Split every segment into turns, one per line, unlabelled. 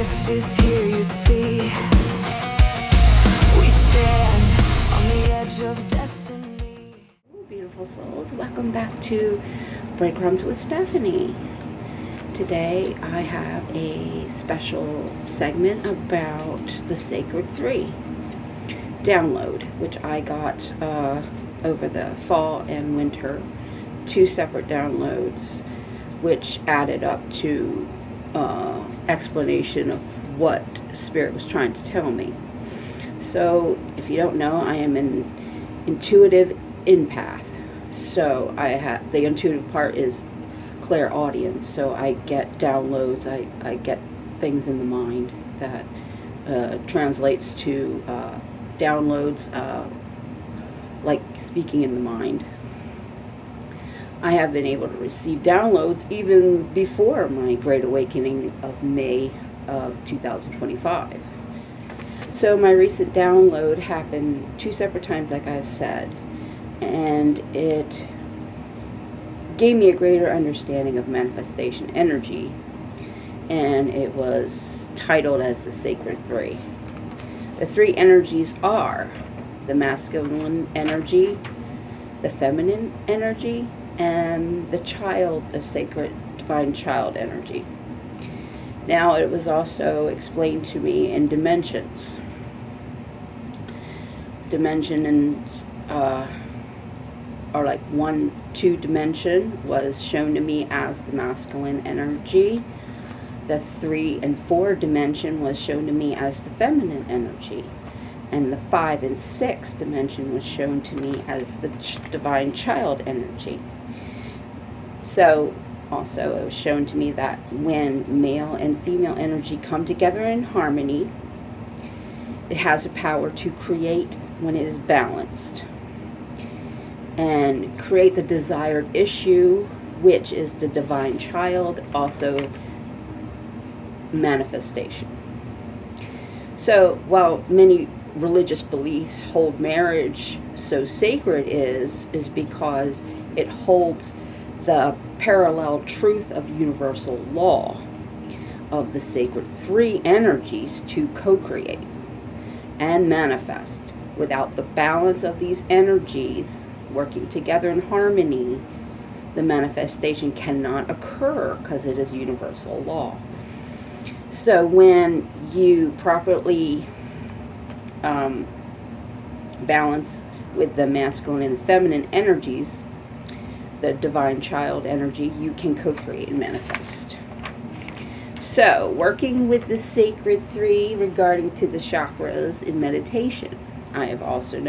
gift is here, you see. We stand on the edge of destiny.
Beautiful souls, welcome back to Breadcrumbs with Stephanie. Today I have a special segment about the Sacred 3 download, which I got over the fall and winter. 2 separate downloads, which added up to explanation of what Spirit was trying to tell me. So, if you don't know, I am an intuitive empath. So the intuitive part is clairaudience. So I get downloads, I get things in the mind that translates to downloads, like speaking in the mind. I have been able to receive downloads even before my Great Awakening of May of 2025. So my recent download happened 2 separate times, like I've said, and it gave me a greater understanding of manifestation energy, and it was titled as the Sacred 3. The 3 energies are the masculine energy, the feminine energy, and the child, the sacred divine child energy. Now, it was also explained to me in dimensions. Dimensions are like 1, 2 dimension was shown to me as the masculine energy. The 3 and 4 dimension was shown to me as the feminine energy. And the 5 and 6 dimension was shown to me as the divine child energy. So, also, it was shown to me that when male and female energy come together in harmony, it has a power to create when it is balanced, and create the desired issue, which is the divine child, also manifestation. So, while many religious beliefs hold marriage so sacred is because it holds the parallel truth of universal law of the sacred 3 energies to co-create and manifest. Without the balance of these energies working together in harmony, the manifestation cannot occur because it is universal law. So when you properly balance with the masculine and feminine energies, the divine child energy, you can co-create and manifest. So, working with the Sacred 3 regarding to the chakras in meditation, I have also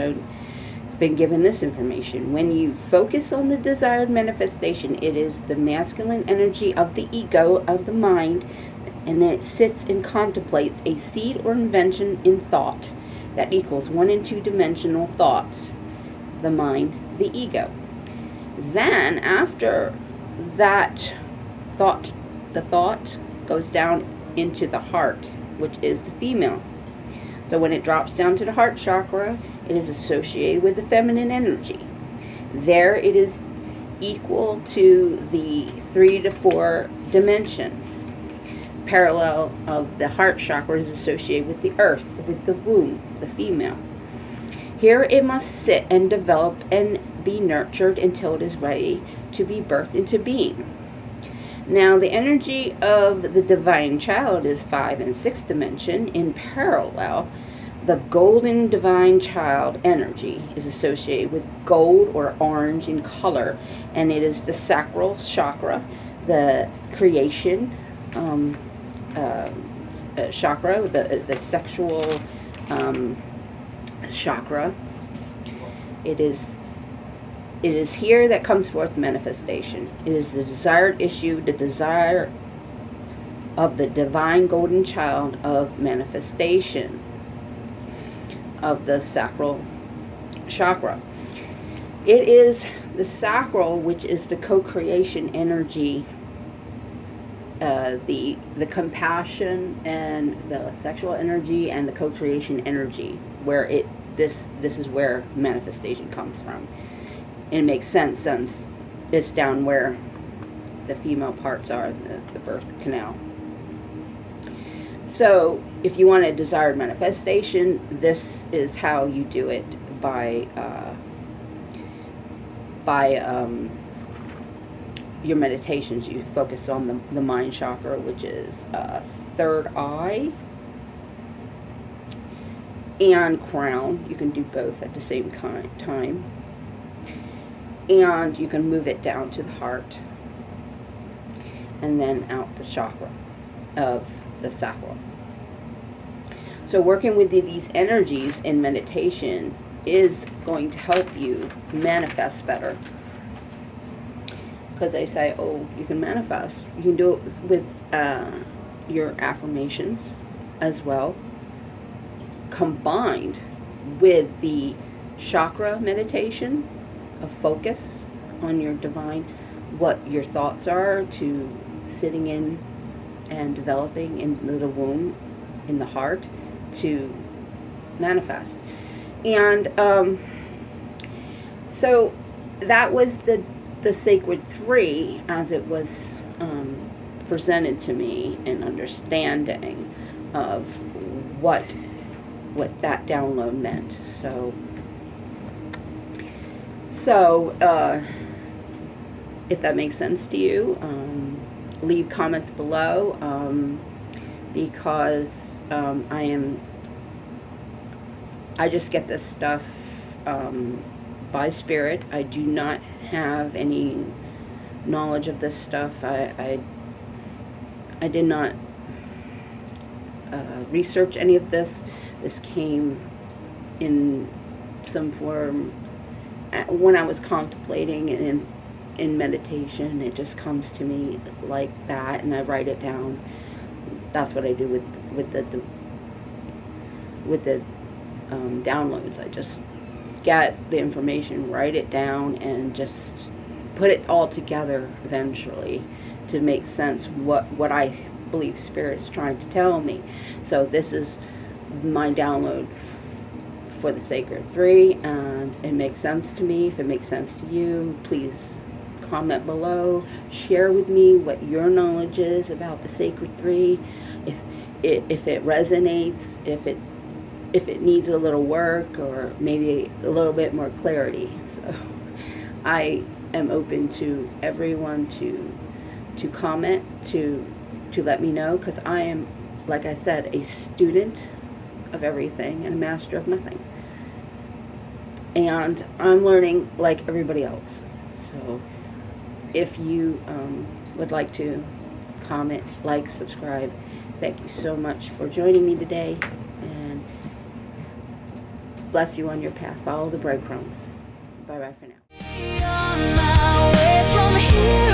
been given this information. When you focus on the desired manifestation, it is the masculine energy of the ego, of the mind, and then it sits and contemplates a seed or invention in thought that equals 1 and 2 dimensional thoughts, the mind, the ego. Then, after that thought, the thought goes down into the heart, which is the female. So when it drops down to the heart chakra, it is associated with the feminine energy. There it is equal to the 3 to 4 dimension. Parallel of the heart chakra is associated with the earth, with the womb, the female. Here it must sit and develop and be nurtured until it is ready to be birthed into being. Now, the energy of the divine child is 5 and 6 dimension. In parallel, the golden divine child energy is associated with gold or orange in color, and it is the sacral chakra, the creation chakra, the sexual chakra. It is here that comes forth manifestation. It is the desired issue, the desire of the divine golden child of manifestation of the sacral chakra. It is the sacral, which is the co-creation energy, the compassion and the sexual energy and the co-creation energy, where this is where manifestation comes from. And it makes sense since it's down where the female parts are, the birth canal. So if you want a desired manifestation, this is how you do it by your meditations. You focus on the mind chakra, which is third eye and crown. You can do both at the same time. And you can move it down to the heart and then out the chakra of the sacral. So working with these energies in meditation is going to help you manifest better. Because they say, oh, you can manifest. You can do it with your affirmations as well, combined with the chakra meditation of focus on your divine, what your thoughts are, to sitting in and developing in the womb, in the heart, to manifest. And so that was the sacred three as it was presented to me, in understanding of what that download meant. So if that makes sense to you, leave comments below, because I just get this stuff by spirit. I do not have any knowledge of this stuff. I did not research any of this. This came in some form when I was contemplating and in meditation. It just comes to me like that, and I write it down. That's what I do with the downloads. I just get the information, write it down, and just put it all together eventually to make sense what I believe Spirit's trying to tell me. So this is my download for the Sacred Three, and it makes sense to me. If it makes sense to you, please comment below. Share with me what your knowledge is about the Sacred Three. If it resonates, if it needs a little work, or maybe a little bit more clarity. So I am open to everyone to comment, to let me know, because I am, like I said, a student of everything and a master of nothing. And I'm learning like everybody else. So if you would like to comment, like, subscribe, thank you so much for joining me today, and bless you on your path. Follow the breadcrumbs. Bye bye for now.
On my way from here.